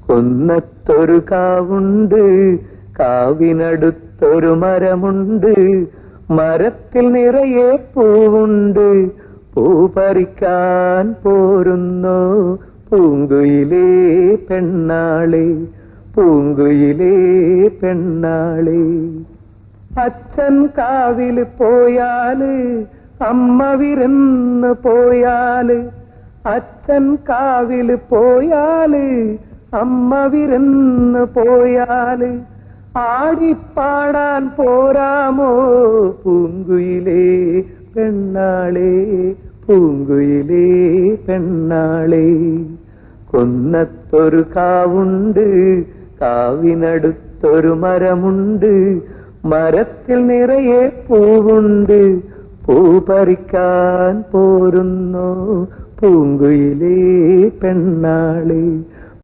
കൊന്നത്തൊരു കാവുണ്ട്, കാവിനടുത്തൊരു മരമുണ്ട്, മരത്തിൽ നിറയെ പൂവുണ്ട്. പൂ പറിക്കാൻ പോരുന്നോ പൂങ്കുയിലേ പെണ്ണാളെ, പൂങ്കുയിലേ പെണ്ണാളെ. അച്ഛൻ കാവില് പോയാല് അമ്മ വിരുന്ന് പോയാല്, അച്ഛൻ കാവില് പോയാല് അമ്മ വിരുന്ന് പോയാല്, ആടിപ്പാടാൻ പോരാമോ പൂങ്കുയിലേ പെണ്ണാളെ, പൂങ്കുയിലേ പെണ്ണാളെ. കൊന്നത്തൊരു കാവുണ്ട്, കാവിനടുത്തൊരു മരമുണ്ട്, മരത്തിൽ നിറയെ പൂവുണ്ട്. പൂ പറിക്കാൻ പോരുന്നോ പൂങ്കുയിലേ പെണ്ണാളെ.